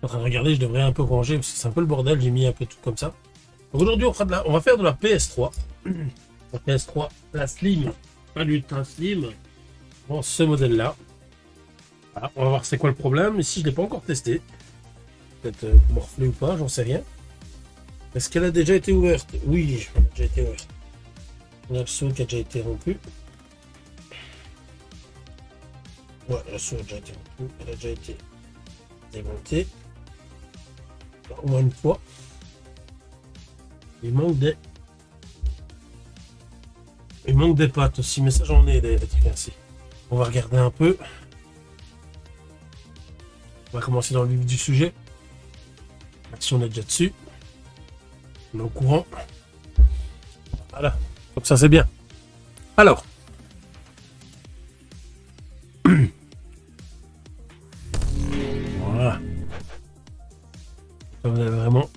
En train de regarder, je devrais un peu ranger parce que c'est un peu le bordel, j'ai mis un peu tout comme ça. Donc aujourd'hui, on va faire de la PS3. La PS3, la Slim, pas l'Ultra Slim. Bon, ce modèle-là. Voilà, on va voir c'est quoi le problème. Ici, je ne l'ai pas encore testé. Peut-être morflé ou pas, j'en sais rien. Est-ce qu'elle a déjà été ouverte? Oui, elle a déjà été ouverte. La soude qui a déjà été rompue. Ouais, la soude a déjà été rompue. Elle a déjà été démontée. Au moins une fois. Il manque des pattes aussi, mais ça j'en ai des trucs ainsi. On va regarder un peu. On va commencer dans le vif du sujet. Si on est déjà dessus. On est au courant. Voilà. Comme ça c'est bien. Alors. Voilà. Vous avez vraiment.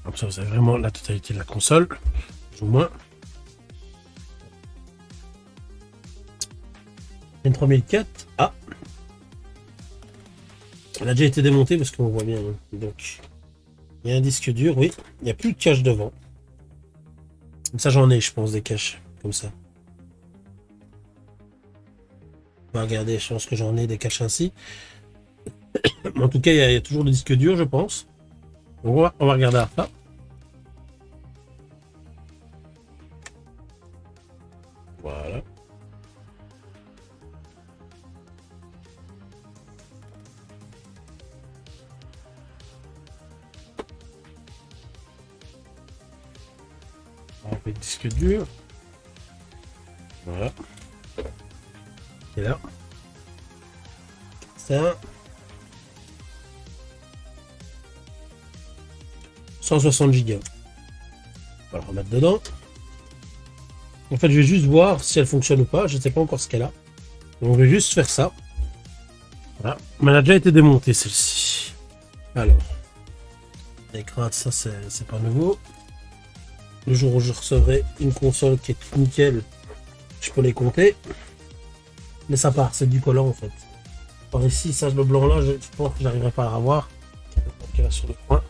Comme ça, vous avez vraiment la totalité de la console, plus ou moins. N3004, ah, elle a déjà été démontée parce qu'on voit bien. Hein. Donc, il y a un disque dur, oui. Il n'y a plus de cache devant. Comme ça, j'en ai, je pense, des caches comme ça. On va regarder, je pense que j'en ai des caches ainsi. Mais en tout cas, il y a toujours des disques durs, je pense. On va regarder ça. Voilà. On fait le disque dur. Voilà. Et là. Ça. 160 Go. On va le remettre dedans. En fait, je vais juste voir si elle fonctionne ou pas. Je ne sais pas encore ce qu'elle a. Donc, on va juste faire ça. Voilà. Mais elle a déjà été démontée, celle-ci. Alors. L'écran, ça, c'est pas nouveau. Le jour où je recevrai une console qui est nickel, je peux les compter. Mais ça part, c'est du collant en fait. Par ici, ça, le blanc là, je pense que j'arriverai pas à avoir. Donc, là, sur le coin.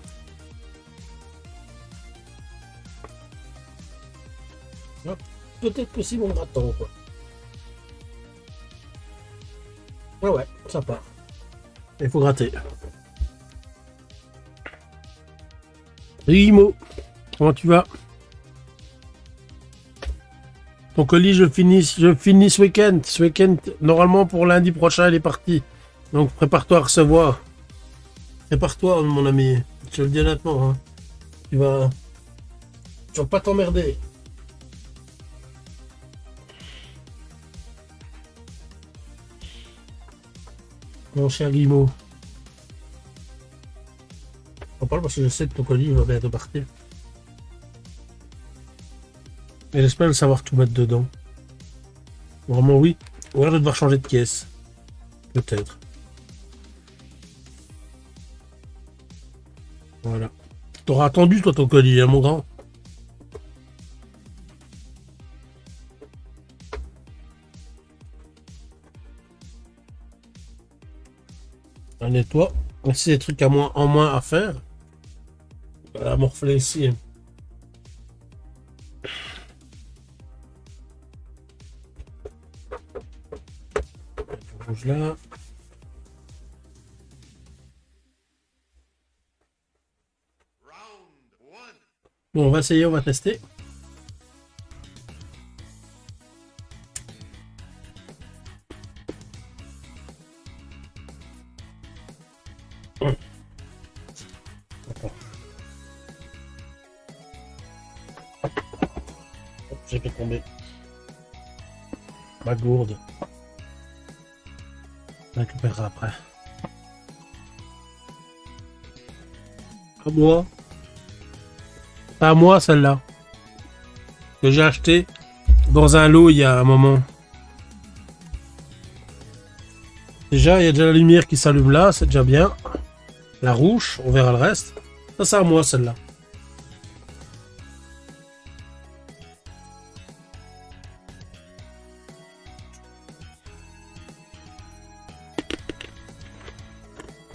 Peut-être possible on attend quoi. Ouais, ça part. Il faut gratter. Salut Imo, comment tu vas? Ton colis, je finis ce week-end. Ce week-end, normalement pour lundi prochain, il est parti. Donc prépare-toi à recevoir. Prépare-toi, mon ami. Je te le dis honnêtement. Hein. Tu vas pas t'emmerder. Mon cher Guillemot. On parle parce que je sais que ton colis va bientôt partir. Et j'espère le savoir tout mettre dedans. Vraiment oui. Ou alors de devoir changer de caisse. Peut-être. Voilà. T'auras attendu toi ton colis, hein, mon grand. Un nettoie. C'est des trucs en moins à faire. Voilà, morfler ici. Rouge là. Bon, on va essayer, on va tester. J'ai fait tomber ma gourde. On récupérera après. À moi. Pas à moi celle-là. Que j'ai acheté dans un lot il y a un moment. Déjà, il y a déjà la lumière qui s'allume là, c'est déjà bien. La rouge, on verra le reste. Ça, c'est à moi celle-là.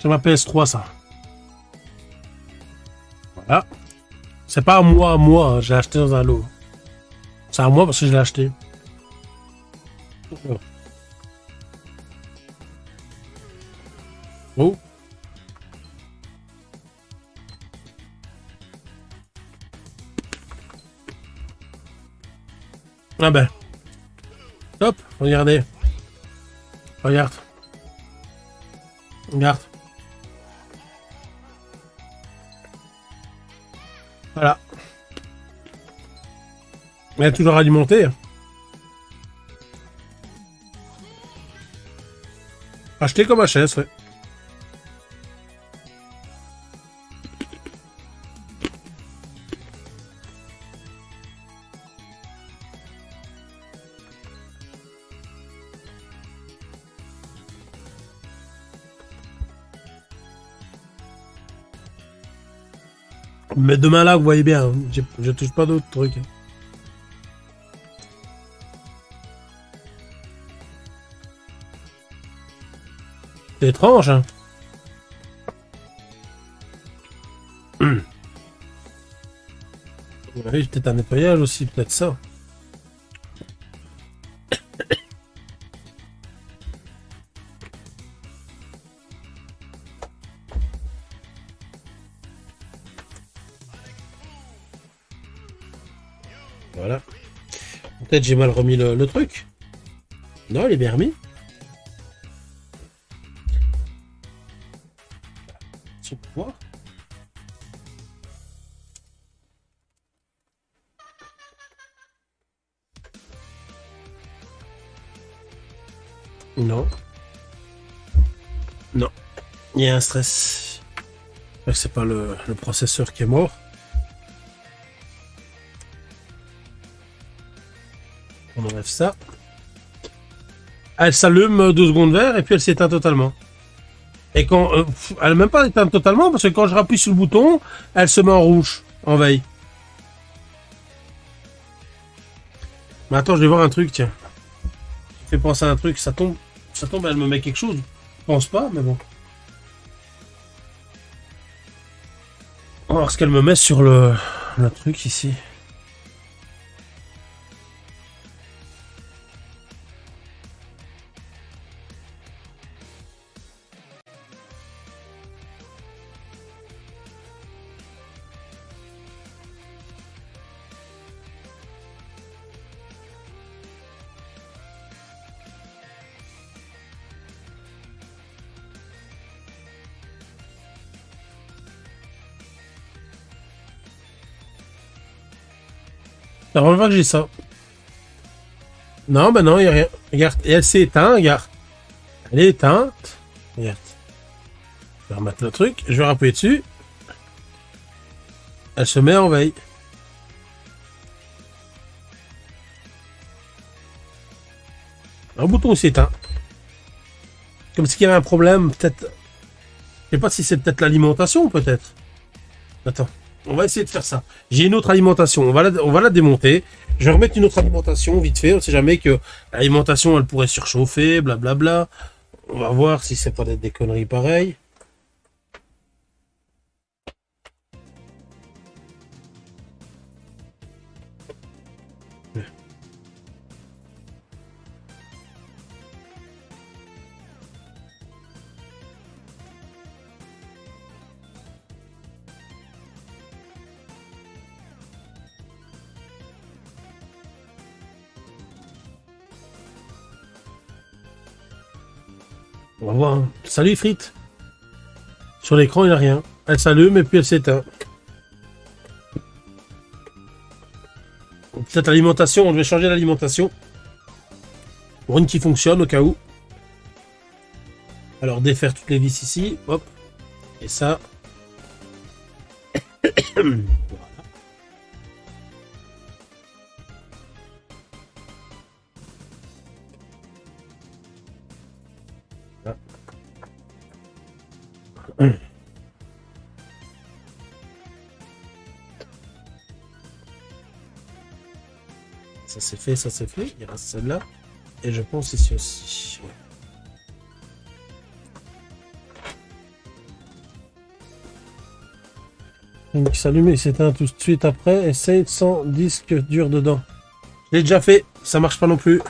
C'est ma PS3, ça. Voilà. C'est pas à moi, hein. J'ai acheté dans un lot. C'est à moi parce que je l'ai acheté. Oh. Ah ben. Top, regardez. Regarde. Regarde. Voilà. Elle est toujours alimentée. Acheté comme HS, ouais. Mais demain là, vous voyez bien, hein, je touche pas d'autres trucs. C'est étrange, hein. Oui, peut-être un nettoyage aussi, peut-être ça. Voilà. Peut-être j'ai mal remis le truc. Non, il est bien remis. Tu peux voir. Non. Non. Il y a un stress. C'est pas le processeur qui est mort. On enlève ça. Elle s'allume 2 secondes vert et puis elle s'éteint totalement. Et quand elle n'est même pas éteinte totalement parce que quand je rappuie sur le bouton, elle se met en rouge, en veille. Mais attends, je vais voir un truc, tiens. Ça fait penser à un truc, ça tombe, elle me met quelque chose. Je pense pas, mais bon. On va voir ce qu'elle me met sur le truc ici. La première fois que j'ai ça. Non, bah non, il n'y a rien. Regarde, et elle s'est éteinte, regarde. Elle est éteinte. Regarde. Je vais remettre le truc, je vais appuyer dessus. Elle se met en veille. Un bouton s'éteint. Comme s'il y avait un problème, peut-être. Je sais pas si c'est peut-être l'alimentation, peut-être. Attends, on va essayer de faire ça. J'ai une autre alimentation, on va la démonter. Je vais remettre une autre alimentation vite fait. On sait jamais que l'alimentation elle pourrait surchauffer, blablabla. On va voir si c'est pas des conneries pareilles. On va voir. Salut frites. Sur l'écran, il n'y a rien. Elle s'allume et puis elle s'éteint. Peut-être l'alimentation, on devait changer l'alimentation. Pour une qui fonctionne au cas où. Alors défaire toutes les vis ici. Hop. Et ça. Voilà. Ça c'est fait, ça c'est fait. Il reste celle-là. Et je pense ici aussi. Ouais. Donc, s'allume et s'éteint tout de suite après. Essaye sans disque dur dedans. Je l'ai déjà fait, ça marche pas non plus.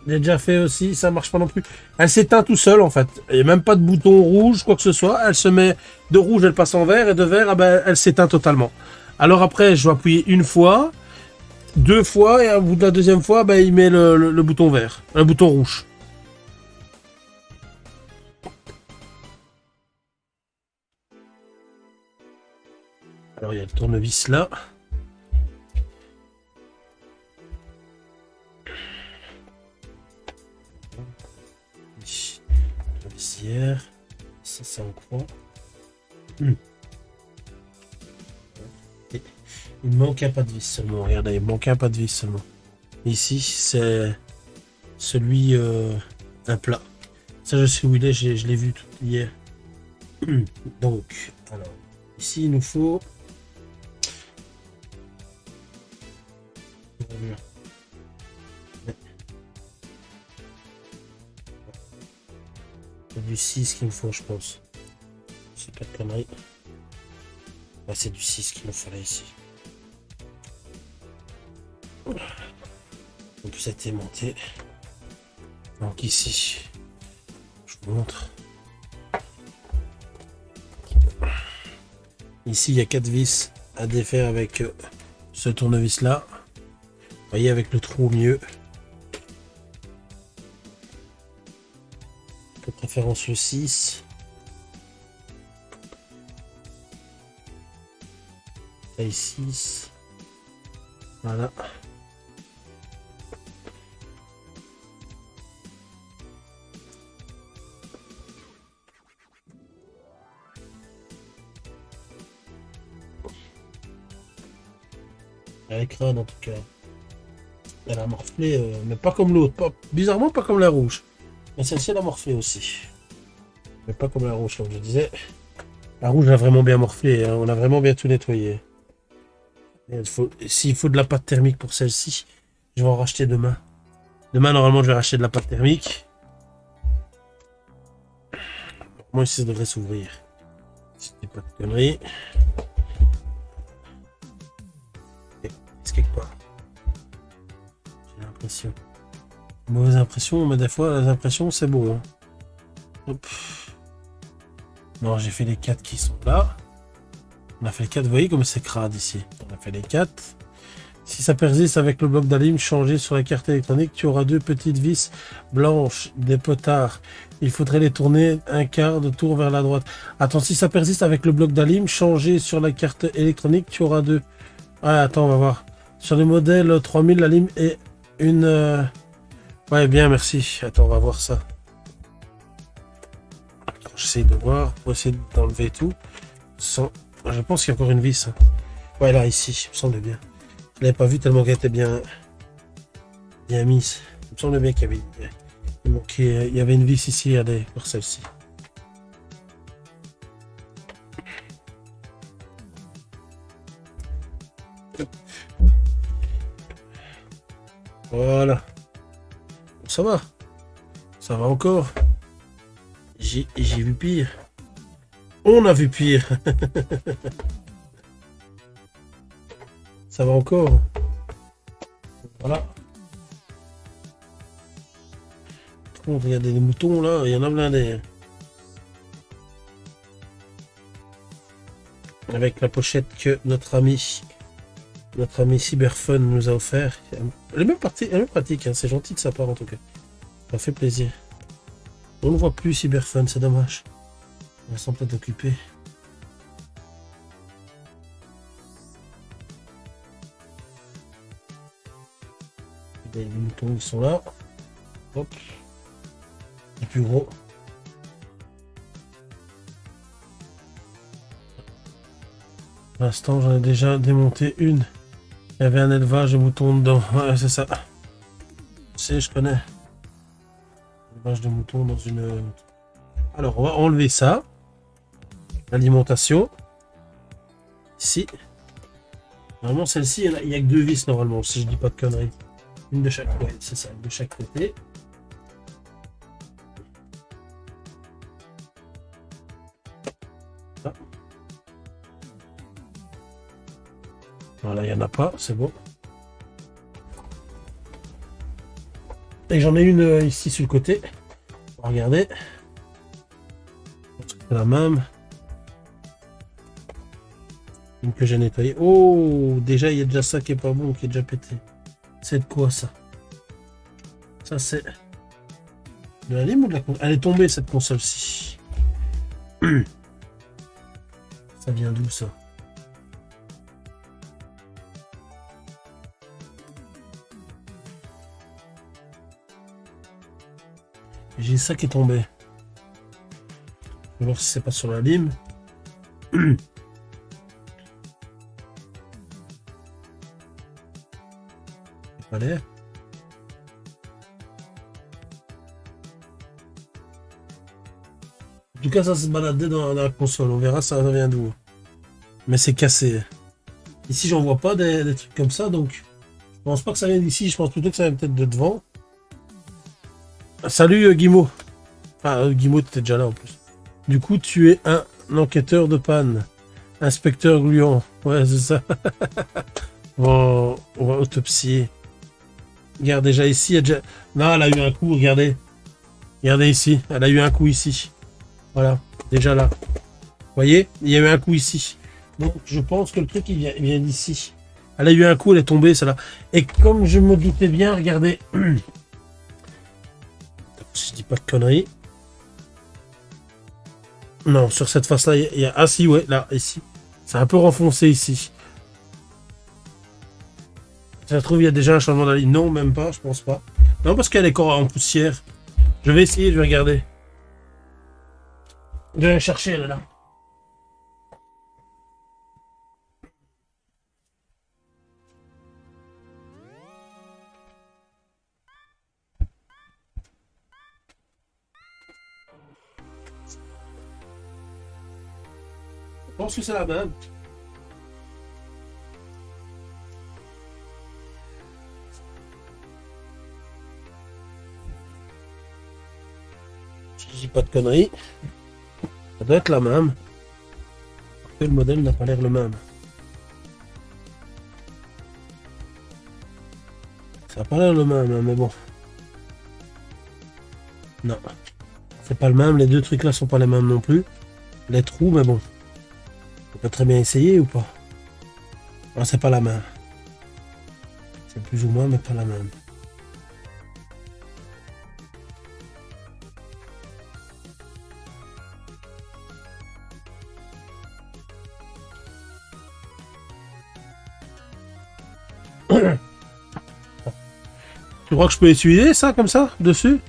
Je l'ai déjà fait aussi, ça marche pas non plus. Elle s'éteint tout seul en fait. Il n'y a même pas de bouton rouge, quoi que ce soit. Elle se met de rouge, elle passe en vert, et de vert, ah ben, elle s'éteint totalement. Alors après, je vais appuyer une fois, deux fois, et au bout de la deuxième fois, ben, il met le bouton vert, le bouton rouge. Alors il y a le tournevis là. La visière. Ça c'est en croix. Et il manque un pas de vis seulement. Regardez, il manque un pas de vis seulement. Ici c'est celui un plat. Ça je sais où il est, je l'ai vu tout hier. Donc, alors, ici il nous faut du 6 qu'il me faut, je pense. C'est pas de conneries. Ouais, c'est du 6 qu'il nous fallait ici. Donc ça a été monté. Donc ici, je vous montre. Ici, il y a 4 vis à défaire avec ce tournevis là. Vous voyez, avec le trou au milieu. De préférence le 6. Taille 6. Voilà. Elle est crâne en tout cas. Elle a morflé, mais pas comme l'autre. Bizarrement, pas comme la rouge. Mais celle-ci, elle a morflé aussi. Mais pas comme la rouge, comme je disais. La rouge a vraiment bien morflé. Hein. On a vraiment bien tout nettoyé. S'il faut de la pâte thermique pour celle-ci, je vais en racheter demain. Demain, normalement, je vais racheter de la pâte thermique. Moi, ici, ça devrait s'ouvrir. C'était pas de conneries. Est-ce quelque part? J'ai l'impression. Mauvaise impression, mais des fois, les impressions, c'est beau. Hein. Hop. Non, j'ai fait les 4 qui sont là. On a fait les 4, vous voyez comme c'est crade ici. On a fait les 4. Si ça persiste avec le bloc d'alim changé sur la carte électronique, tu auras 2 petites vis blanches, des potards. Il faudrait les tourner un quart de tour vers la droite. Attends, si ça persiste avec le bloc d'alim changé sur la carte électronique, tu auras 2. Ah, attends, on va voir. Sur le modèle 3000, la lime est une... Ouais, bien, merci. Attends, on va voir ça. J'essaie de voir, pour essayer d'enlever tout. Sans... Je pense qu'il y a encore une vis. Hein. Ouais, là, ici, il me semble bien. Je l'avais pas vu tellement qu'elle était bien mise. Il me semble bien qu'il y avait une vis ici, regardez, pour celle-ci. Voilà. Ça va. Ça va encore. J'ai vu pire. On a vu pire. Ça va encore. Voilà. Regardez les moutons là, il y en a blindés. Avec la pochette que notre ami Cyberfun nous a offert. Elle est même pratique, hein. C'est gentil de sa part en tout cas. Ça fait plaisir. On ne voit plus Cyberfun, c'est dommage. Ils sont peut-être occupés. Les moutons ils sont là. Hop. Les plus gros. Pour l'instant j'en ai déjà démonté une. Il y avait un élevage de moutons dedans. Ouais, c'est ça. Je connais. Élevage de moutons dans une... Alors on va enlever ça. L'alimentation. Ici. Normalement celle-ci, il n'y a que 2 vis normalement, si je dis pas de conneries. Une de chaque côté, c'est ça, une de chaque côté. Ah. Voilà, il n'y en a pas, c'est bon. Et j'en ai une ici sur le côté. Regardez. C'est la même. Une que j'ai nettoyée. Oh, déjà, il y a déjà ça qui est pas bon, qui est déjà pété. C'est de quoi ça? Ça, c'est de la lime ou de la console? Elle est tombée, cette console-ci. Ça vient d'où, ça? J'ai ça qui est tombé. Je vais voir si c'est pas sur la lime. Pas l'air. En tout cas, ça se baladait dans la console. On verra ça vient d'où. Mais c'est cassé. Ici, j'en vois pas des trucs comme ça, donc je pense pas que ça vient d'ici. Je pense plutôt que ça vient peut-être de devant. Salut Guimau. Ah, Guimau, t'étais déjà là en plus. Du coup, tu es un enquêteur de panne. Inspecteur gluant. Ouais, c'est ça. Bon, on va autopsier. Regarde, déjà ici, il y a déjà... Non, elle a eu un coup, regardez. Regardez ici, elle a eu un coup ici. Voilà, déjà là. Vous voyez, il y a eu un coup ici. Donc, je pense que le truc, il vient d'ici. Elle a eu un coup, elle est tombée, celle-là. Et comme je me doutais bien, regardez. Si je dis pas de conneries. Non, sur cette face-là, il y a... Ah si, ouais, là, ici. C'est un peu renfoncé ici. Ça se trouve, il y a déjà un changement d'avis. Non, même pas, je pense pas. Non, parce qu'elle est encore en poussière. Je vais essayer, je vais regarder. Je vais la chercher, elle est là. Je pense que c'est la même. Si je dis pas de conneries. Ça doit être la même. Le modèle n'a pas l'air le même. Ça n'a pas l'air le même, hein, mais bon. Non. C'est pas le même. Les deux trucs là sont pas les mêmes non plus. Les trous, mais bon. On peut très bien essayer ou pas. Ah, c'est pas la même. C'est plus ou moins, mais pas la même. Tu crois que je peux utiliser ça comme ça, dessus?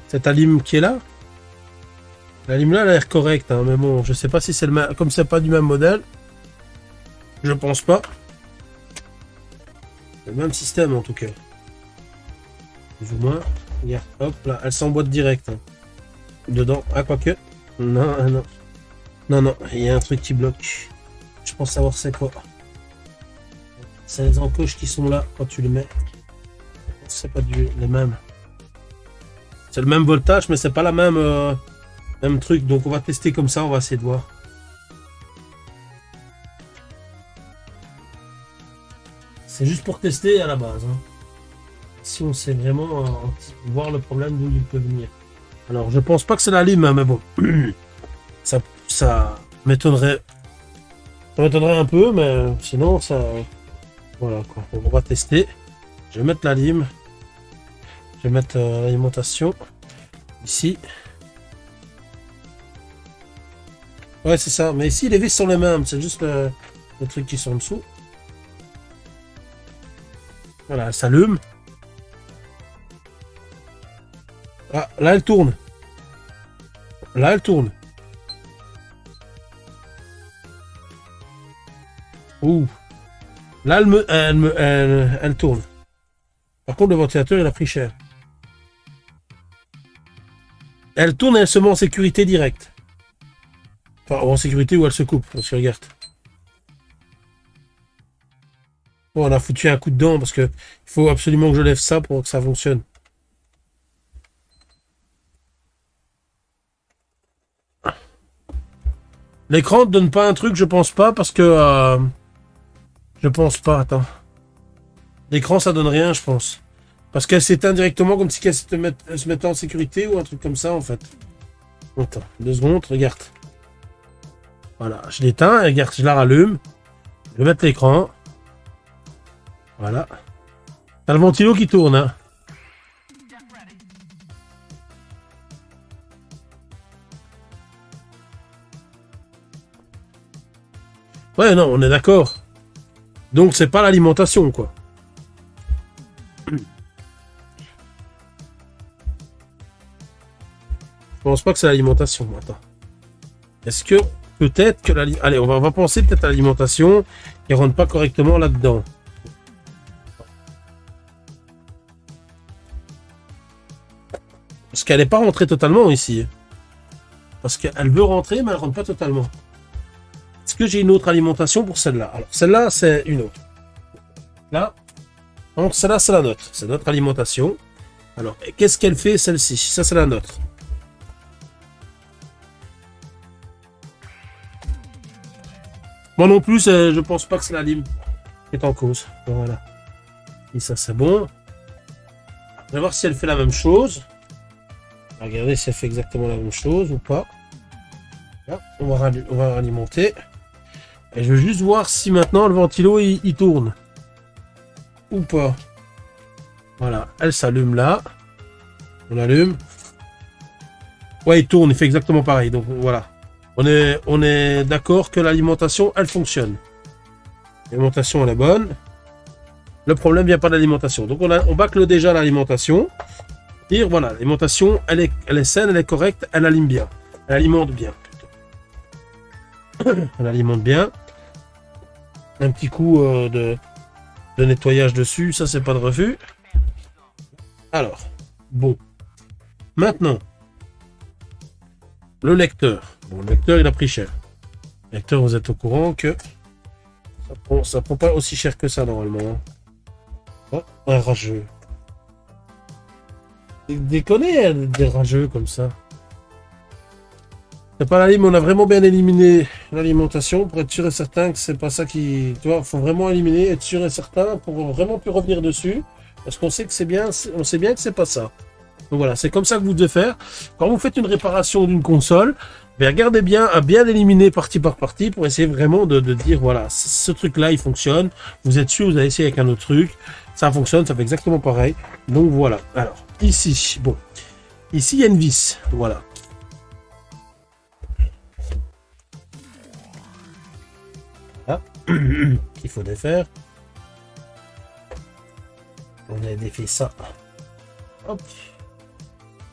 Cette lime qui est là? La lime là, elle a l'air correcte, hein, mais bon, je sais pas si c'est le même. Comme c'est pas du même modèle, je pense pas. C'est le même système en tout cas. Plus ou moins. Regarde, hop là, elle s'emboîte direct. Hein. Dedans, ah quoique. Non, ah, non. Non, non, il y a un truc qui bloque. Je pense savoir c'est quoi. C'est les encoches qui sont là quand tu les mets. C'est pas les mêmes. C'est le même voltage, mais c'est pas la même, même truc. Donc on va tester comme ça, on va essayer de voir. C'est juste pour tester à la base. Hein. Si on sait vraiment voir le problème d'où il peut venir. Alors je pense pas que c'est la lime, hein, mais bon. ça m'étonnerait. Ça m'étonnerait un peu, mais sinon ça. Voilà quoi. On va tester. Je vais mettre la lime. Je vais mettre l'alimentation. Ici. Ouais, c'est ça. Mais ici, les vis sont les mêmes. C'est juste les trucs qui sont en dessous. Voilà, elle s'allume. Ah, là, elle tourne. Là, elle tourne. Ouh. Là, elle tourne. Par contre, le ventilateur, il a pris cher. Elle tourne et elle se met en sécurité directe. Enfin, en sécurité ou elle se coupe, on se regarde. Bon, on a foutu un coup dedans parce que il faut absolument que je lève ça pour que ça fonctionne. L'écran ne donne pas un truc, je pense pas, parce que... je pense pas, attends. L'écran, ça donne rien, je pense. Parce qu'elle s'éteint directement comme si elle se mettait en sécurité ou un truc comme ça, en fait. Attends, 2 secondes, regarde. Voilà, je l'éteins, regarde, je la rallume. Je vais mettre l'écran. Voilà. T'as le ventilo qui tourne, hein. Ouais, non, on est d'accord. Donc, c'est pas l'alimentation, quoi. Je pense pas que c'est l'alimentation. Attends. Est-ce que peut-être que allez, on va penser peut-être à l'alimentation qui rentre pas correctement là-dedans. Parce qu'elle n'est pas rentrée totalement ici. Parce qu'elle veut rentrer, mais elle rentre pas totalement. Est-ce que j'ai une autre alimentation pour celle-là? Alors, celle-là, c'est une autre. Là. Donc, celle-là, c'est la nôtre. C'est notre alimentation. Alors, qu'est-ce qu'elle fait, celle-ci? Ça, c'est la nôtre. Moi non plus, je pense pas que c'est la lime qui est en cause. Voilà. Et ça, c'est bon. On va voir si elle fait la même chose. Regardez si elle fait exactement la même chose ou pas. Là, on va alimenter. Et je veux juste voir si maintenant le ventilo il tourne. Ou pas. Voilà, elle s'allume là. On allume. Ouais, il tourne, il fait exactement pareil. Donc voilà. On est d'accord que l'alimentation, elle fonctionne. L'alimentation, elle est bonne. Le problème vient pas de l'alimentation. Donc on bâcle déjà l'alimentation. Dire voilà, l'alimentation, elle est saine, elle est correcte, elle alimente bien. Elle alimente bien. Elle alimente bien. Un petit coup de nettoyage dessus, ça c'est pas de refus. Alors, bon. Maintenant, le lecteur. Bon, le lecteur, il a pris cher. Le lecteur, vous êtes au courant que ça prend pas aussi cher que ça normalement. Oh, un rageux. Déconner, des rageux comme ça. C'est pas la lime, on a vraiment bien éliminé l'alimentation pour être sûr et certain que c'est pas ça qui... Tu vois, faut vraiment éliminer, être sûr et certain pour vraiment plus revenir dessus. Parce qu'on sait que c'est bien, on sait bien que c'est pas ça. Donc voilà, c'est comme ça que vous devez faire. Quand vous faites une réparation d'une console, regardez bien à bien éliminer partie par partie pour essayer vraiment de dire, voilà, ce truc-là, il fonctionne. Vous êtes sûr, vous avez essayé avec un autre truc. Ça fonctionne, ça fait exactement pareil. Donc voilà. Alors, ici, bon. Ici, il y a une vis. Voilà. Là. Il faut défaire. On a défait ça. Hop.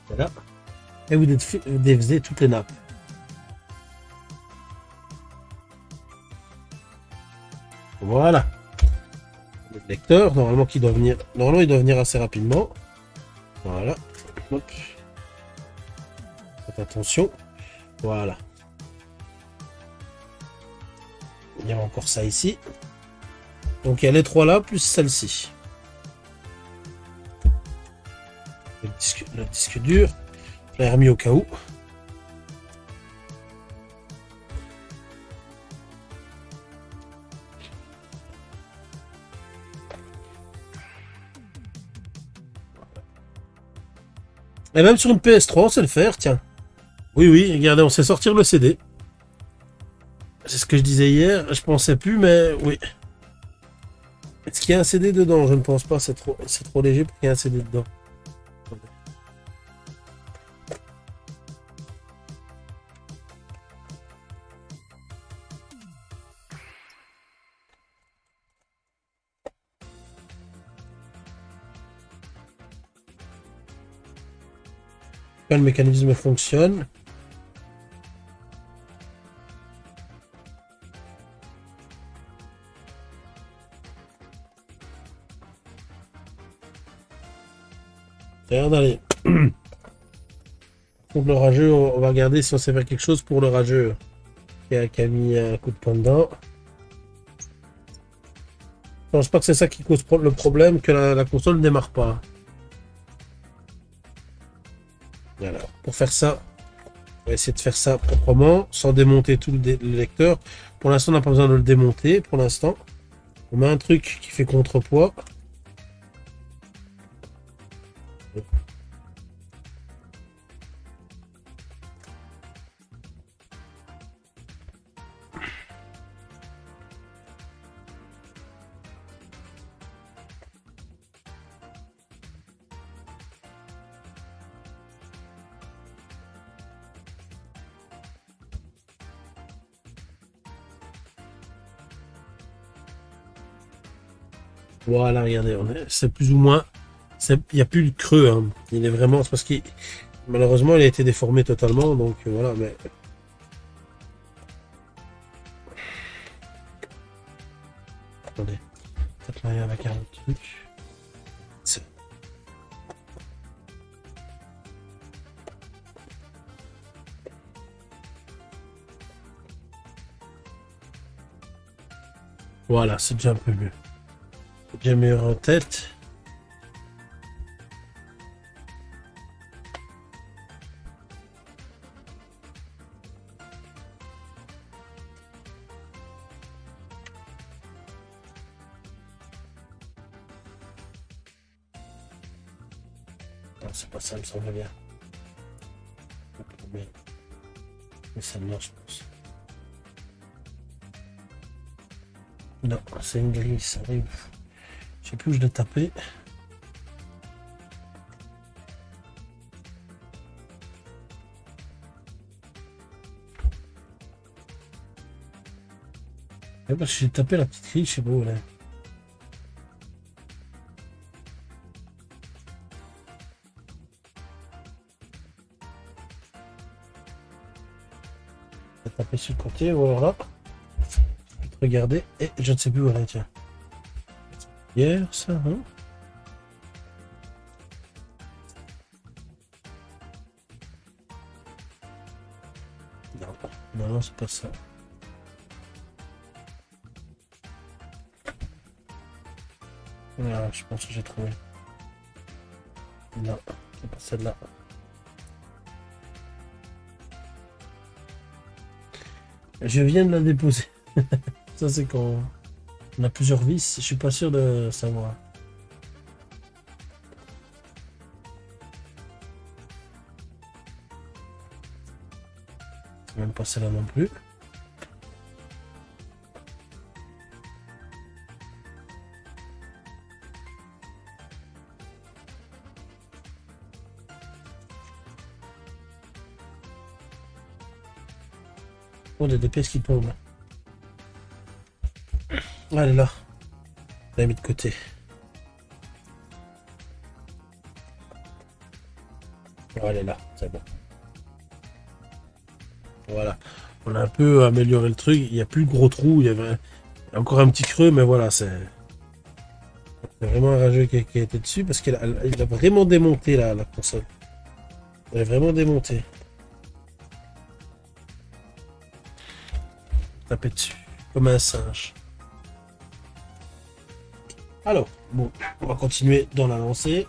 Voilà. Et vous défaisez toutes les nappes. Voilà. Le lecteur, normalement, il doit venir assez rapidement. Voilà. Hop. Faites attention. Voilà. Il y a encore ça ici. Donc il y a les trois là, plus celle-ci. Le disque dur. Je l'ai remis au cas où. Et même sur une PS3, on sait le faire, tiens. Oui, oui, regardez, on sait sortir le CD. C'est ce que je disais hier, je pensais plus, mais oui. Est-ce qu'il y a un CD dedans? Je ne pense pas, c'est trop léger pour qu'il y ait un CD dedans. Le mécanisme fonctionne. Regarde, allez. Pour le rageux, on va regarder si on sait faire quelque chose pour le rageux qui a mis un coup de poing dedans. Je pense pas que c'est ça qui cause le problème, que la console ne démarre pas. Voilà. Pour faire ça, On va essayer de faire ça proprement, sans démonter tout le lecteur. Pour l'instant, on n'a pas besoin de le démonter. Pour l'instant, on met un truc qui fait contrepoids. Voilà, regardez, c'est plus ou moins. Il n'y a plus de creux. Hein. Il est vraiment. C'est parce qu'il. Malheureusement, il a été déformé totalement. Donc voilà, mais. Attendez. Peut-être là, avec un autre truc. Voilà, c'est déjà un peu mieux. C'est déjà meilleur en tête. Non, c'est pas ça, il me semble bien. Mais celle-là, je pense. Non, c'est une grille, ça arrive. Je sais plus où je l'ai tapé. Parce que j'ai tapé la petite grille, je sais pas où elle est. J'ai tapé sur le côté, ou alors là. Regardez, et je ne sais plus où elle est, tiens. Hier, ça, hein? Non, non, c'est pas ça. Ah, je pense que j'ai trouvé. Non, c'est pas celle-là. Je viens de la déposer. Ça, c'est quand on a plusieurs vis. Je suis pas sûr de savoir. C'est même pas celle-là non plus. Oh, il y a des pièces qui tombent. Elle est là. Je l'ai mis de côté. Oh, elle est là, c'est bon. Voilà. On a un peu amélioré le truc. Il n'y a plus de gros trous. Il y avait encore un petit creux, mais voilà, c'est vraiment un rageux qui a été dessus parce qu'il a vraiment démonté la console. Il a vraiment démonté. Tapé dessus. Comme un singe. Alors, bon, on va continuer dans la lancée.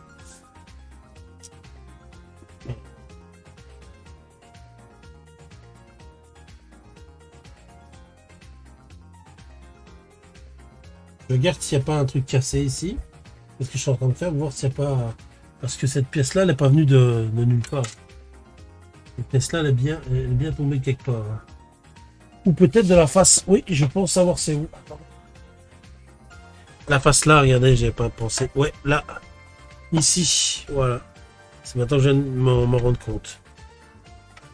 Je regarde s'il n'y a pas un truc cassé ici. C'est ce que je suis en train de faire, voir s'il n'y a pas. Parce que cette pièce-là, elle n'est pas venue de nulle part. Cette pièce-là, elle est bien tombée quelque part. Hein. Ou peut-être de la face. Oui, je pense savoir c'est où. La face là, regardez, j'ai pas pensé. Ouais, là. Ici. Voilà. C'est maintenant que je viens de m'en rendre compte.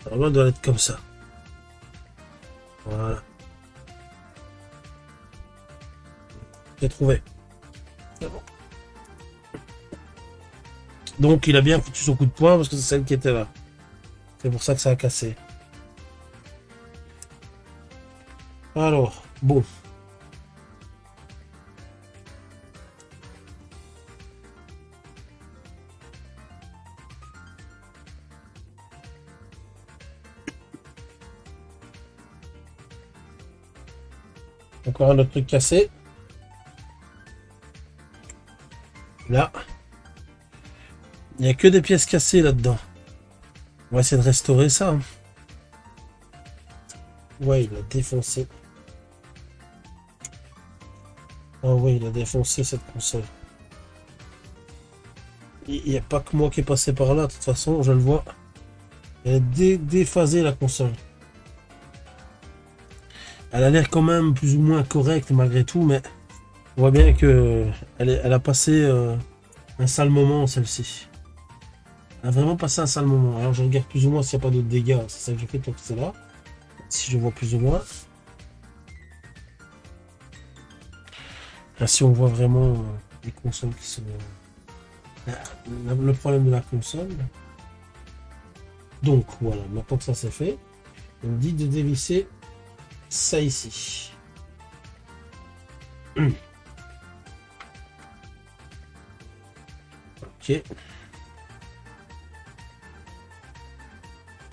Normalement, elle doit être comme ça. Voilà. J'ai trouvé. C'est bon. Donc, il a bien foutu son coup de poing parce que c'est celle qui était là. C'est pour ça que ça a cassé. Alors, bon. Encore un autre truc cassé. Là. Il n'y a que des pièces cassées là-dedans. On va essayer de restaurer ça. Hein. Ouais, il a défoncé. Ah ouais, il a défoncé cette console. Il n'y a pas que moi qui est passé par là, de toute façon, je le vois. Elle est déphasée la console. Elle a l'air quand même plus ou moins correcte malgré tout, mais on voit bien que elle a passé un sale moment celle-ci. Elle a vraiment passé un sale moment. Alors je regarde plus ou moins s'il n'y a pas d'autres dégâts. C'est ça que j'ai fait tant que c'est là. Si je vois plus ou moins. Là, si on voit vraiment les consoles qui sont... le problème de la console. Donc voilà, maintenant que ça c'est fait, on me dit de dévisser ça ici. Ok.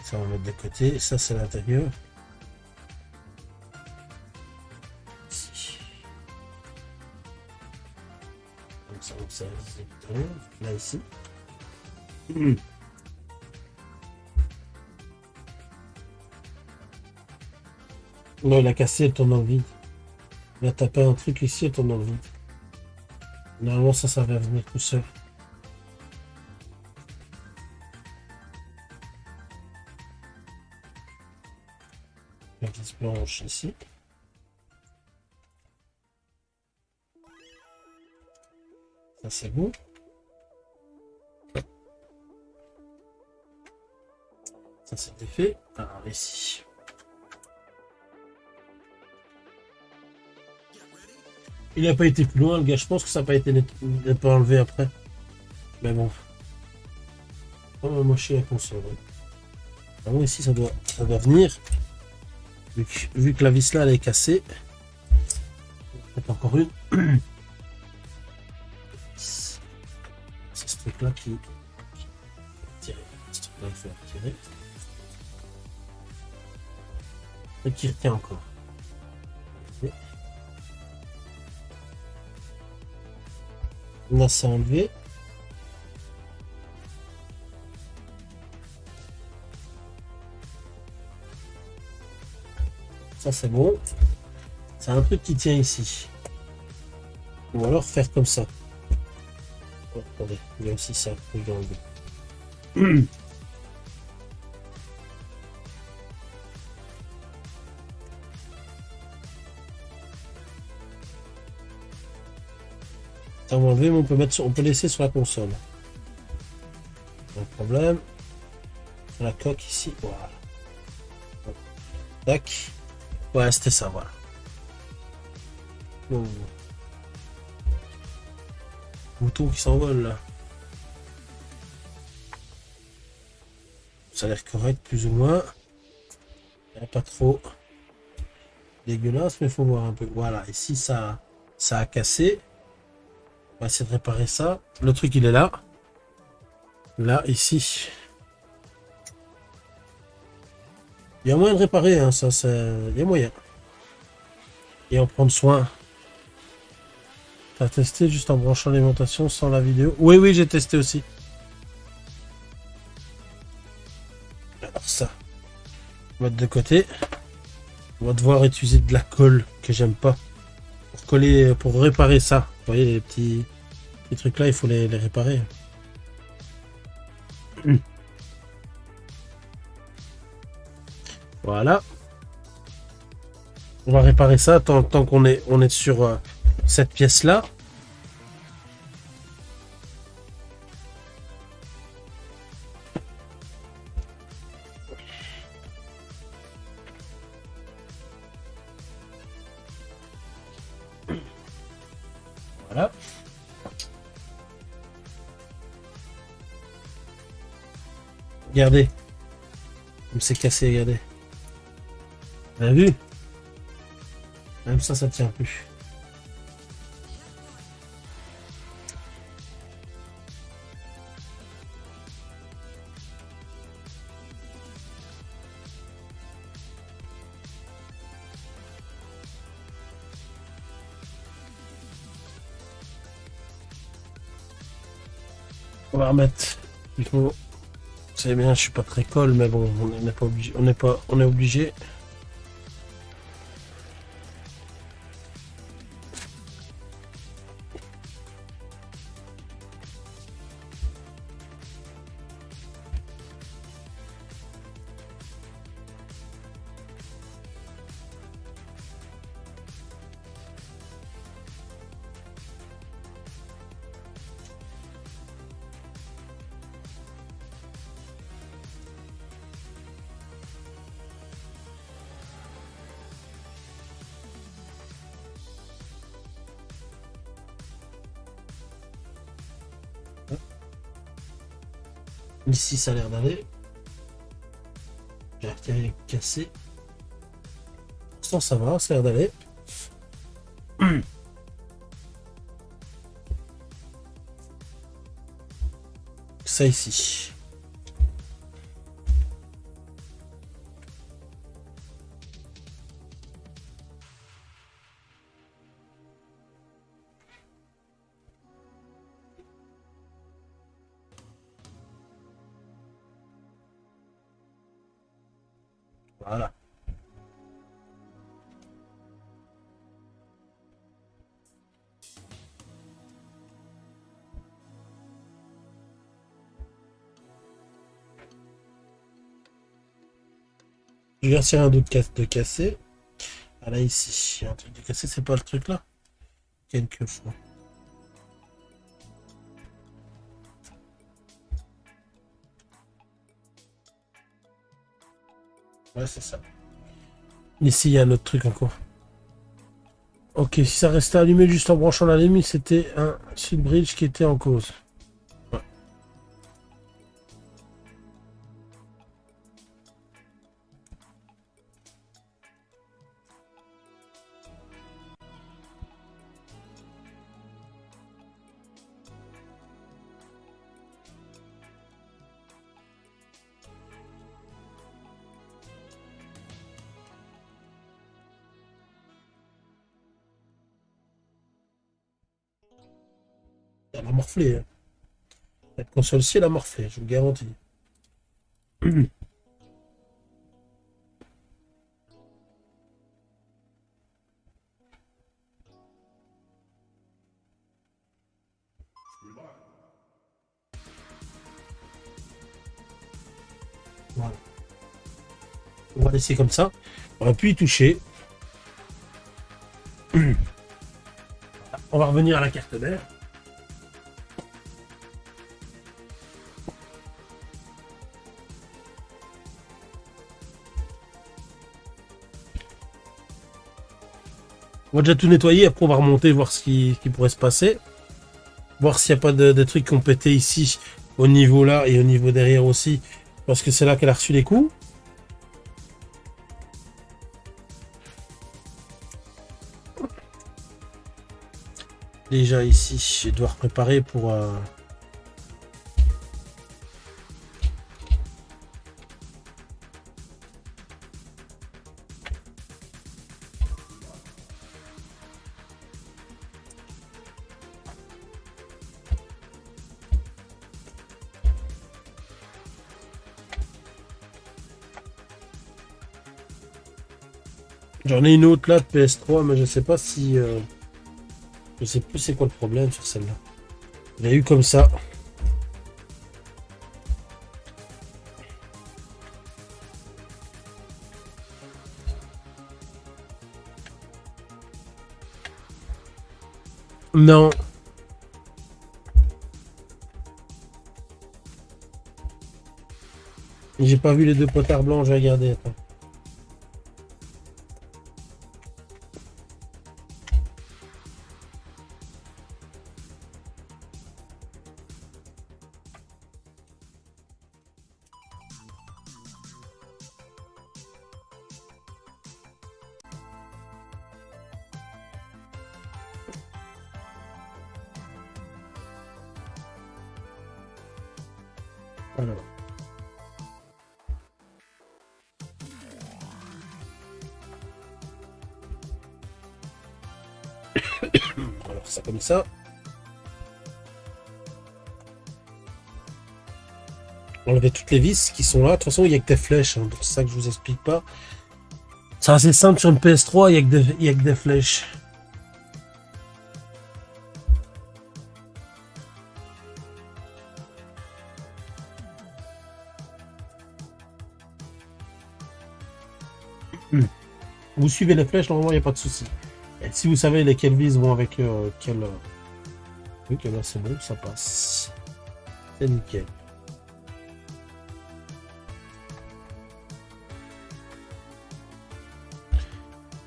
Ça on va mettre de côté. Ça c'est l'intérieur. Ici. Comme ça, ça existe tout à l'heure. Là ici. Non, il a cassé, elle tourne dans le vide. Il a tapé un truc ici, elle tourne dans le vide. Normalement, ça va venir tout seul. La vis blanche ici. Ça, c'est bon. Ça, c'était fait. Alors, ici. Il n'a pas été plus loin, le gars. Je pense que ça n'a pas été pas enlevé après. Mais bon. On va mocher la console. Ah bon, ici, ça doit venir. Vu que la vis là, elle est cassée. On va encore une. C'est ce truc là qui tirer. Ce truc là, il faut retirer. Et qui retient encore. Là, c'est enlevé. Ça, c'est bon. C'est un truc qui tient ici. Ou alors faire comme ça. Oh, attendez, il y a aussi ça. Je vais enlever. Ça va enlever, mais on peut laisser sur la console. Pas de problème. Sur la coque ici, voilà. Tac. Ouais, c'était ça, voilà. Oh. Bouton qui s'envole là. Ça a l'air correct, plus ou moins. Pas trop dégueulasse, mais il faut voir un peu. Voilà, ici ça a cassé. On va essayer de réparer ça. Le truc, il est là. Là, ici. Il y a moyen de réparer, hein, ça, il y a moyen. Et en prendre soin. T'as testé juste en branchant l'alimentation sans la vidéo? Oui, oui, j'ai testé aussi. Alors ça, on va mettre de côté. On va devoir utiliser de la colle que j'aime pas. Pour coller, pour réparer ça. Vous voyez les petits trucs là, il faut les réparer. Voilà. On va réparer ça tant qu'on est sur cette pièce là. Voilà. Regardez. Comme c'est cassé, regardez. Vous avez vu? Même ça tient plus. On va remettre. Il faut. C'est bien, je suis pas très colle, mais bon, on n'est pas obligé. On est obligé. Ici, ça a l'air d'aller. J'ai retiré cassé. Pour l'instant, ça va, ça a l'air d'aller. Ça ici. Voilà. Je vais retirer un doute de cassé. Ah là ici, il y a un truc de cassé, c'est pas le truc là. Quelque fois. Ouais, c'est ça. Ici, il y a un autre truc encore. Ok, si ça restait allumé juste en branchant la limite, c'était un shield bridge qui était en cause. Ouais. Elle a morflé. Hein. Cette console-ci, elle a morflé, je vous le garantis. Voilà. On va laisser comme ça. On va plus y toucher. On va revenir à la carte mère. On va déjà tout nettoyer, après on va remonter, voir ce qui pourrait se passer. Voir s'il n'y a pas de trucs qui ont pété ici, au niveau là et au niveau derrière aussi. Parce que c'est là qu'elle a reçu les coups. Déjà ici, je dois préparer pour... J'en ai une autre là de PS3, mais je sais pas si... Je sais plus c'est quoi le problème sur celle-là. Il y a eu comme ça. Non. J'ai pas vu les deux potards blancs, j'ai regardé. Attends. Alors. Alors ça comme ça. Enlever toutes les vis qui sont là. De toute façon, il n'y a que des flèches. Hein, c'est ça que je vous explique pas. C'est assez simple sur une PS3, il n'y a que des flèches. Vous suivez les flèches, normalement, il n'y a pas de souci. Et si vous savez lesquelles vis vont avec quel... Ok, là c'est bon, ça passe. C'est nickel.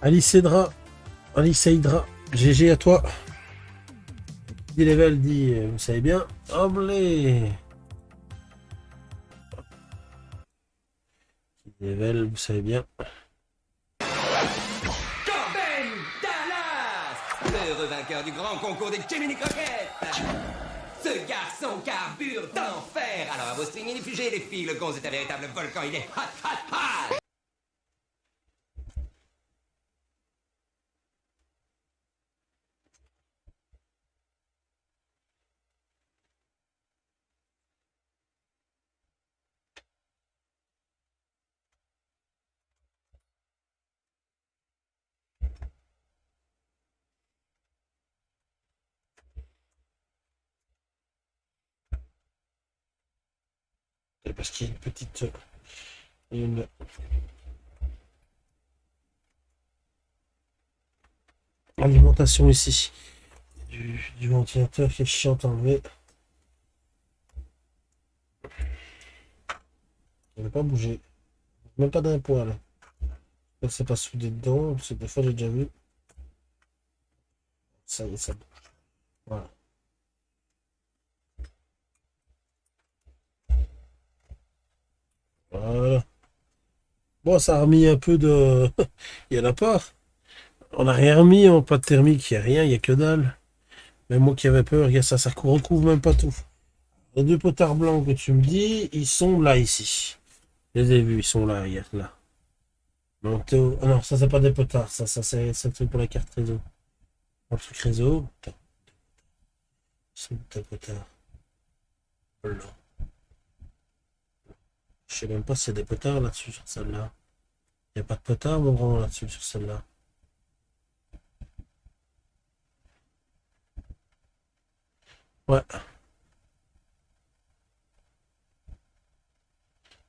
Alice Hydra, GG à toi. Dit level dit, vous savez bien. Omlé. level, vous savez bien. Corben Dallas, l'heureux vainqueur du grand concours des Jiminy Croquettes. Ce garçon carbure d'enfer. Alors à vos streaming fugés, les filles, le gonze est un véritable volcan. Il est hot, hot, hot. Parce qu'il y a une petite... une alimentation ici. Du ventilateur qui est chiant à enlever. Il n'a pas bougé. Même pas d'un poil. C'est pas soudé dedans, parce que des fois j'ai déjà vu. Ça y est, ça bouge. Voilà. Voilà. Bon, ça a remis un peu de... Il y en a pas. On n'a rien remis en pâte thermique, il n'y a rien, il n'y a que dalle. Même moi qui avais peur, regarde ça, ça recouvre même pas tout. Les deux potards blancs que tu me dis, ils sont là ici. Je les ai vus, ils sont là, regarde là. Ah non, ça c'est pas des potards, ça c'est le truc pour la carte réseau. Un truc réseau. Attends. C'est des potards. Blanc. Je sais même pas s'il y a des potards là-dessus sur celle-là. Il n'y a pas de potard, mon grand, là-dessus sur celle-là. Ouais.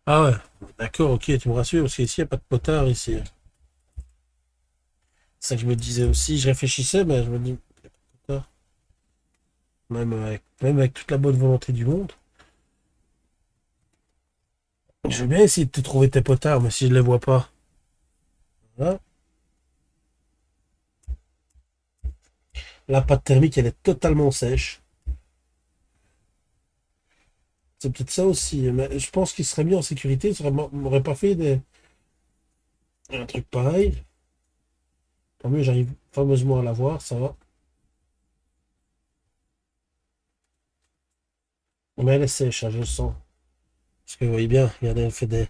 Ah ouais. D'accord, ok, tu me rassures, parce qu'ici, il n'y a pas de potard, ici. C'est ça que je me disais aussi. Je réfléchissais, mais je me dis, potard. Même avec toute la bonne volonté du monde. Je veux bien essayer de te trouver tes potards, mais si je les vois pas. Voilà. La pâte thermique, elle est totalement sèche. C'est peut-être ça aussi. Mais je pense qu'il serait mieux en sécurité. Il m'aurait pas fait un truc pareil. Tant mieux, j'arrive fameusement à l'avoir, ça va. Mais elle est sèche, hein, je le sens. Parce que vous voyez bien, regardez, elle fait des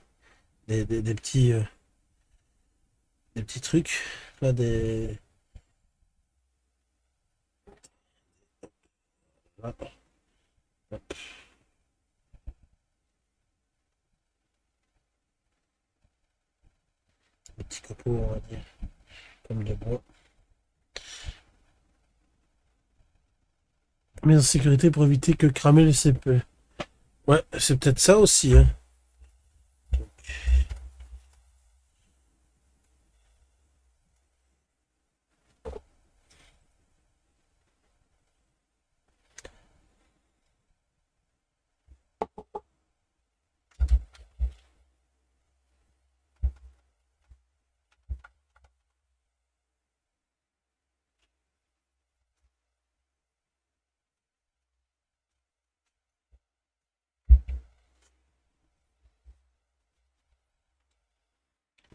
petits trucs. Là, là, hop, des petits copeaux, on va dire, comme de bois. Mais en sécurité pour éviter que cramer le CP. Ouais, c'est peut-être ça aussi, hein.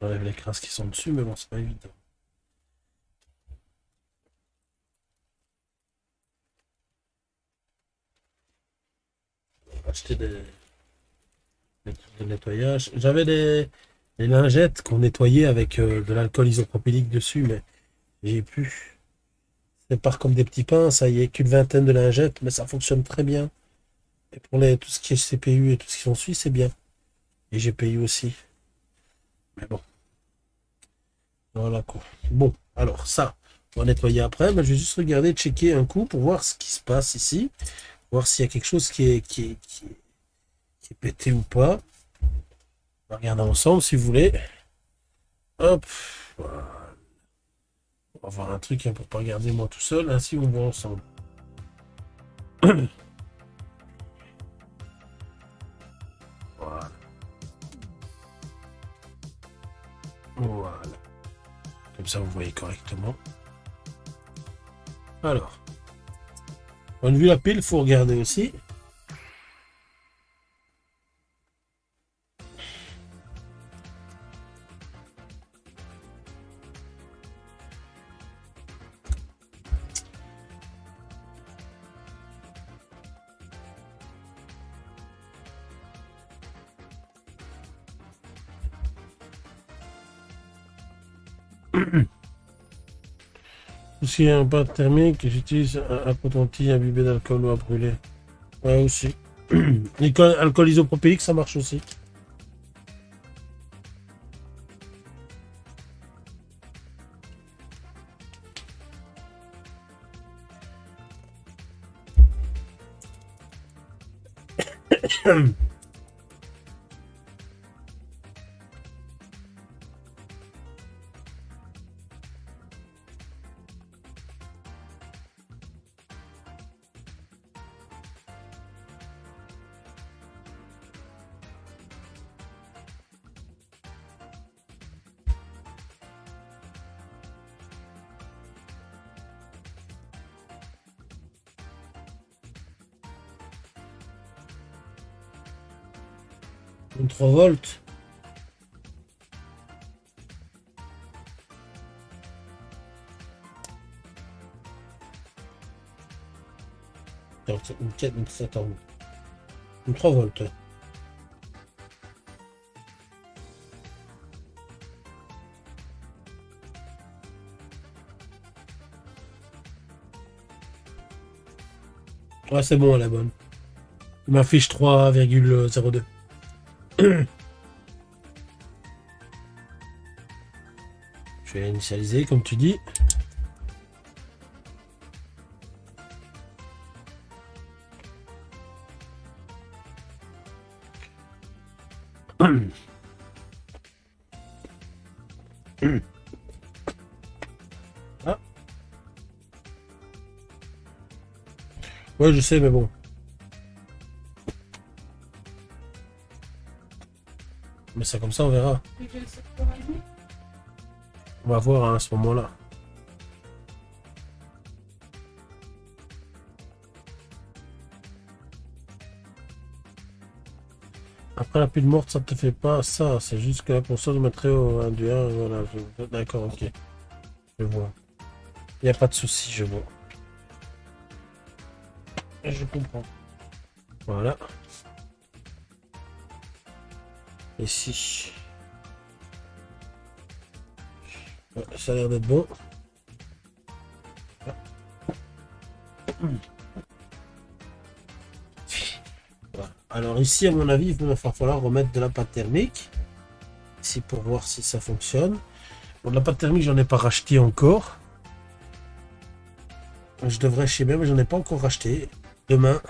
On enlève les crasses qui sont dessus, mais bon, c'est pas évident. Acheter des trucs de nettoyage. J'avais les lingettes qu'on nettoyait avec de l'alcool isopropylique dessus, mais j'ai pu. Ça part comme des petits pains, ça y est, qu'une vingtaine de lingettes, mais ça fonctionne très bien. Et pour tout ce qui est CPU et tout ce qui s'ensuit, c'est bien. Et GPU aussi. Mais bon, voilà quoi. Bon, alors ça, on va nettoyer après, mais je vais juste regarder, checker un coup pour voir ce qui se passe ici. Voir s'il y a quelque chose qui est pété ou pas. On va regarder ensemble si vous voulez. Hop. Voilà. On va voir un truc hein, pour pas regarder moi tout seul, ainsi on voit ensemble. Voilà. Voilà. Comme ça vous voyez correctement. Alors. On a vu la pile, il faut regarder aussi. Tout ce qui est un pâte thermique, j'utilise un apotentille imbibé d'alcool ou à brûler. Ouais, aussi. Alcool isopropylique, ça marche aussi. Une 3 volts. Une 4, une 7 ans. Une 3 volts. Ouais, c'est bon, elle est bonne. Il m'affiche 3,02. Je vais initialiser, comme tu dis. Ah. Ouais, je sais, mais bon. Mais ça comme ça, on verra. On va voir hein, à ce moment-là. Après la pile morte, ça te fait pas ça. C'est juste que la console mettrait au 1 du 1. Voilà. D'accord, ok. Je vois. Il n'y a pas de souci, je vois. Je comprends. Voilà. Ici. Ouais, ça a l'air d'être bon. Voilà. Alors ici, à mon avis, il va falloir remettre de la pâte thermique. Ici pour voir si ça fonctionne. Bon, de la pâte thermique, j'en ai pas racheté encore. Je devrais chez moi, mais j'en ai pas encore racheté. Demain,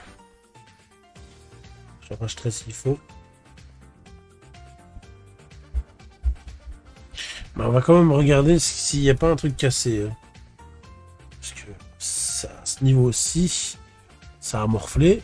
je rachèterai s'il faut. Mais on va quand même regarder s'il n'y a pas un truc cassé. Hein. Parce que ça, à ce niveau-ci, ça a morflé.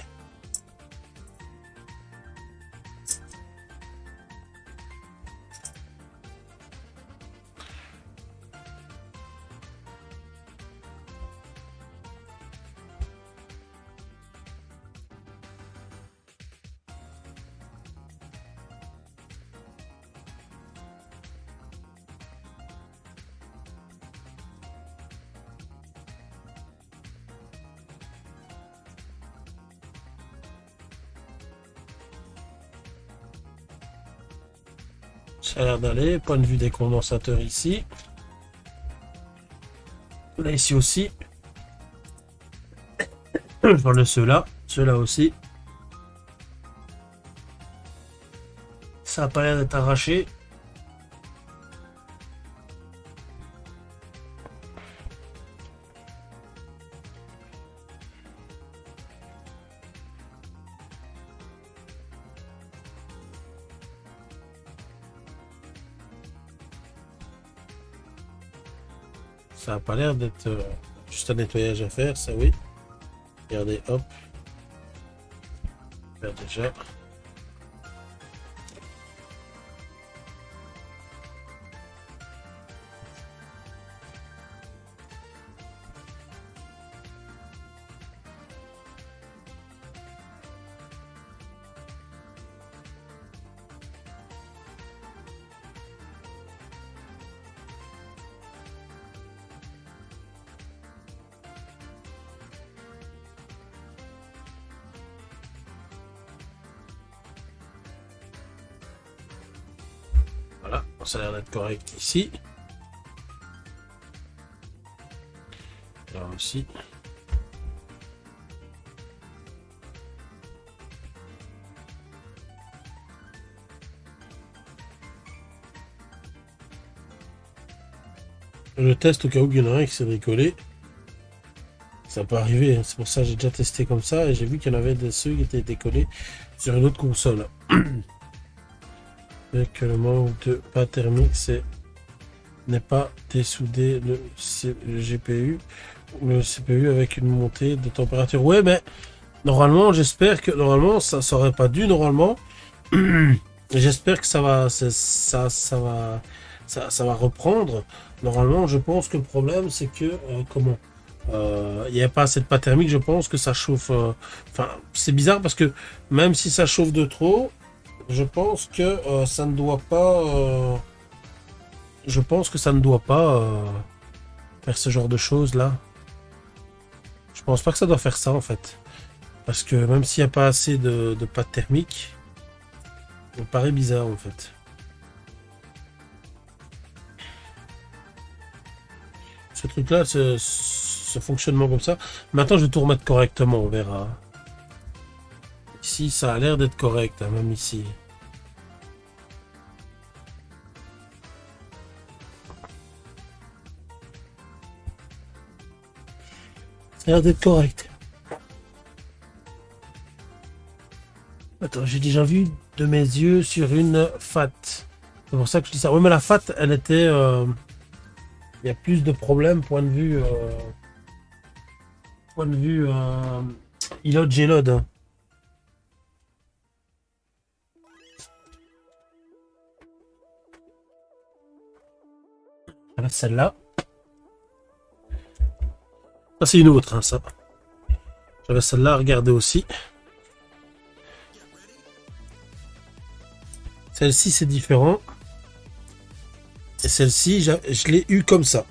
Ça a l'air d'aller. Point de vue des condensateurs ici. Là, ici aussi. J'en ai ceux-là. Ceux-là aussi. Ça n'a pas l'air d'être arraché. Ça n'a pas l'air d'être juste un nettoyage à faire, ça oui. Regardez, hop. Faire déjà. Voilà, ça a l'air d'être correct ici. Ici. Je teste au cas où il y en a un qui s'est bricolé. Ça peut arriver, hein. C'est pour ça que j'ai déjà testé comme ça et j'ai vu qu'il y en avait de ceux qui étaient décollés sur une autre console. Avec le manque de pas thermique, n'est pas dessoudé le GPU ou le CPU avec une montée de température. Ouais, mais normalement, j'espère que normalement ça aurait pas dû normalement. J'espère que ça va, ça va reprendre. Normalement, je pense que le problème, c'est que comment il n'y a pas assez de pâte thermique. Je pense que ça chauffe. Enfin, c'est bizarre parce que même si ça chauffe de trop, je pense que ça ne doit pas. Je pense que ça ne doit pas faire ce genre de choses là. Je pense pas que ça doit faire ça en fait, parce que même s'il n'y a pas assez de pâte thermique, ça me paraît bizarre en fait. Ce truc-là, ce fonctionnement comme ça. Maintenant, je vais tout remettre correctement, on verra. Ici, ça a l'air d'être correct, hein, même ici. Ça a l'air d'être correct. Attends, j'ai déjà vu de mes yeux sur une FAT. C'est pour ça que je dis ça. Oui, mais la FAT, elle était... il y a plus de problèmes point de vue Ilod Gelod, hein. Voilà, celle-là. Ça c'est une autre, hein, ça. J'avais celle-là à regarder aussi. Celle-ci c'est différent. Et celle-ci, je l'ai eu comme ça.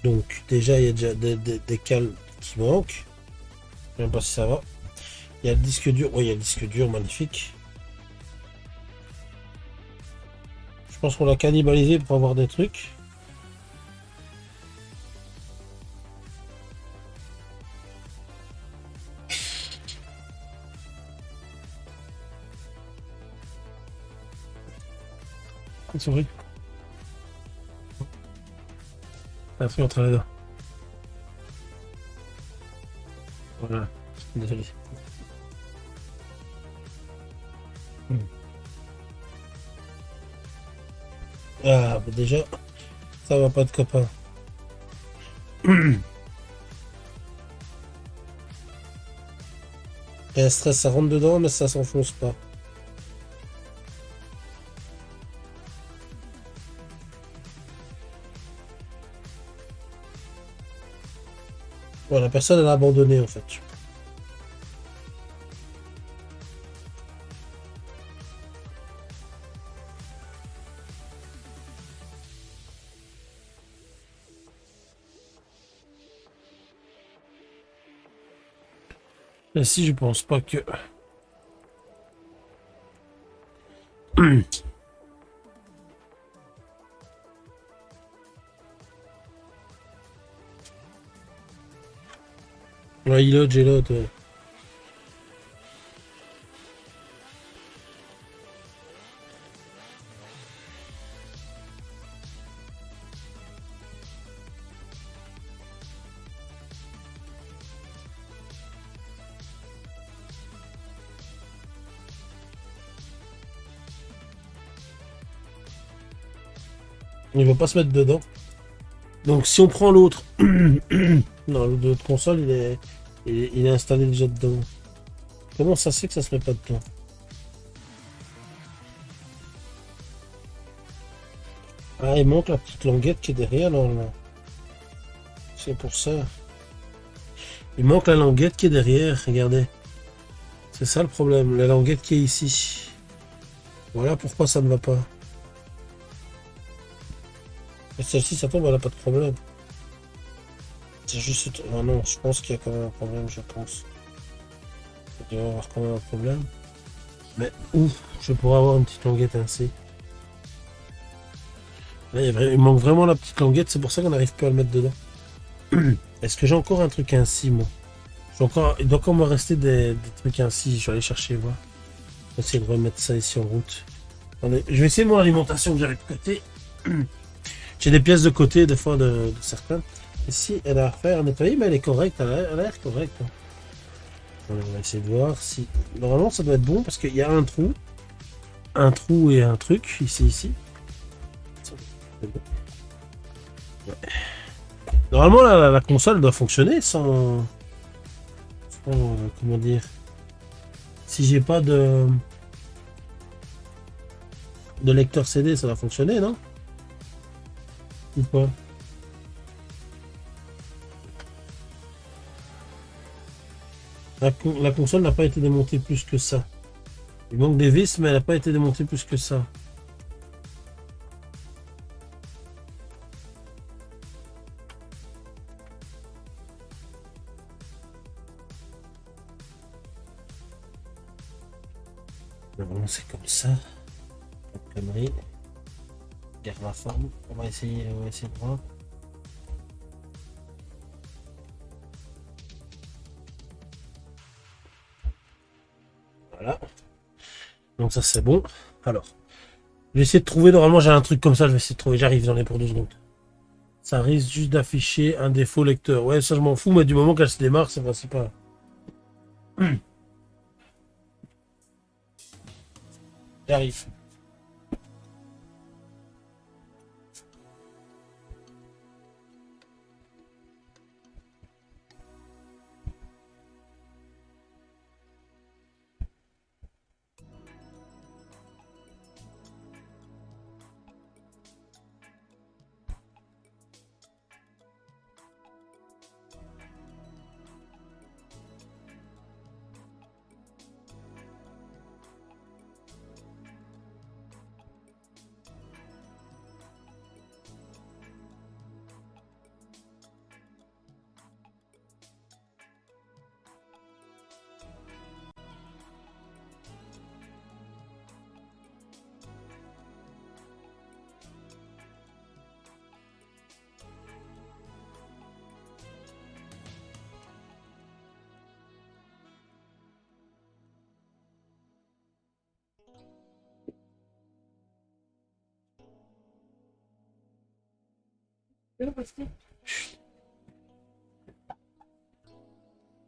Donc déjà, il y a déjà des cales qui manquent. Je ne sais pas si ça va. Il y a le disque dur. Oui, il y a le disque dur, magnifique. Je pense qu'on l'a cannibalisé pour avoir des trucs. Souris. Un truc entre les deux. Voilà. Désolé. Ah, bah déjà, ça va pas de copain. Et un stress, ça rentre dedans, mais ça s'enfonce pas. Bon, la personne, elle a abandonné, en fait. Et si je pense pas que... Ouais, j'ai l'autre. Ouais. Il va pas se mettre dedans. Donc si on prend l'autre... non, l'autre console, il est installé déjà dedans. Comment ça se fait que ça se met pas dedans? Ah, il manque la petite languette qui est derrière, normalement. C'est pour ça. Il manque la languette qui est derrière, regardez. C'est ça le problème, la languette qui est ici. Voilà pourquoi ça ne va pas. Et celle-ci, ça tombe, elle n'a pas de problème. C'est juste... Ah non, je pense qu'il y a quand même un problème, je pense. Il doit y avoir quand même un problème. Mais où je pourrais avoir une petite languette ainsi. Là, il manque vraiment la petite languette, c'est pour ça qu'on n'arrive pas à le mettre dedans. Est-ce que j'ai encore un truc ainsi, moi? Il doit encore me rester des trucs ainsi. Je vais aller chercher, voir. Je vais essayer de remettre ça ici en route. Attendez, je vais essayer mon alimentation que j'avais de côté. J'ai des pièces de côté, des fois, de certains. Ici, elle a à faire à nettoyer, mais elle est correcte. Elle a l'air correcte. Hein. On va essayer de voir si... Normalement, ça doit être bon, parce qu'il y a un trou. Un trou et un truc, ici. Ouais. Normalement, la console doit fonctionner sans comment dire... Si j'ai pas de lecteur CD, ça va fonctionner, non? Ou pas? La console n'a pas été démontée plus que ça. Il manque des vis, mais elle n'a pas été démontée plus que ça. Normalement, c'est comme ça. Connerie. Garde la forme. On va essayer de voir. Voilà. Donc ça c'est bon. Alors, je vais essayer de trouver. Normalement, j'ai un truc comme ça. Je vais essayer de trouver. J'arrive, j'en ai pour 2 secondes. Ça risque juste d'afficher un défaut lecteur. Ouais, ça je m'en fous, mais du moment qu'elle se démarre, c'est pas. J'arrive.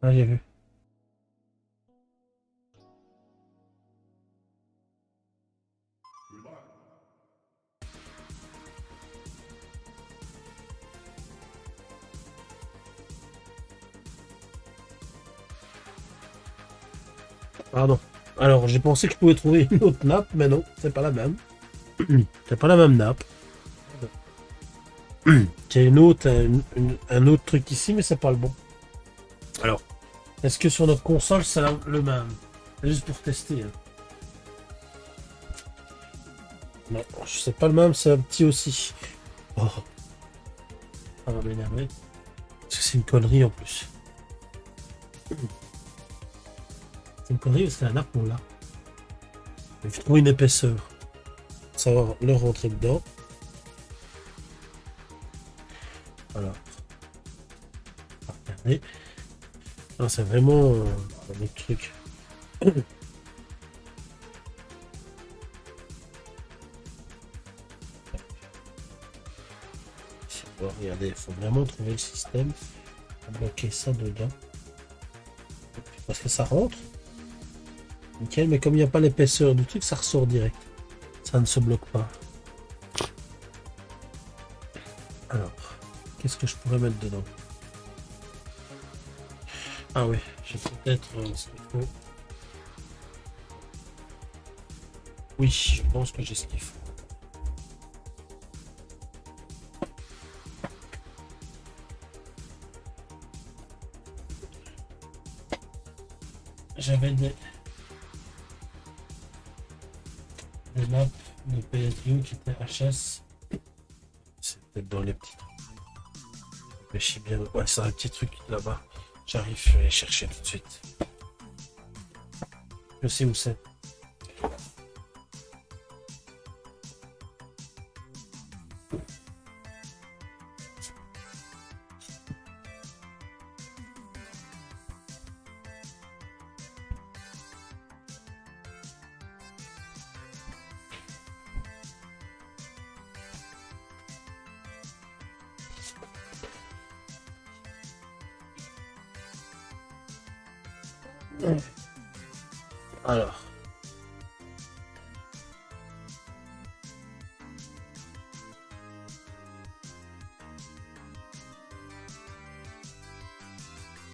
Ah, j'ai vu. Pardon. Alors, j'ai pensé que je pouvais trouver une autre nappe, mais non, c'est pas la même. C'est pas la même nappe. J'ai une autre, un autre truc ici, mais c'est pas le bon. Alors, est-ce que sur notre console, c'est le même? C'est juste pour tester. Hein. Non, c'est pas le même, c'est un petit aussi. Oh. Ça va m'énerver. Parce que c'est une connerie en plus. C'est une connerie parce que c'est un nappe, on l'a. Il faut trouver une épaisseur. Pour savoir le rentrer dedans. Voilà. Regardez. Non, c'est vraiment un autre truc. Regardez, il faut vraiment trouver le système pour bloquer ça dedans. Parce que ça rentre. Nickel, mais comme il n'y a pas l'épaisseur du truc, ça ressort direct. Ça ne se bloque pas. Alors, qu'est-ce que je pourrais mettre dedans? Ah oui, j'ai peut-être ce qu'il faut. Oui, je pense que j'ai ce qu'il faut. J'avais des maps de PS2 qui étaient HS. C'est peut-être dans les petits trucs. Je réfléchis bien. Ouais, c'est un petit truc là-bas. J'arrive, je vais les chercher tout de suite. Je sais où c'est. Alors.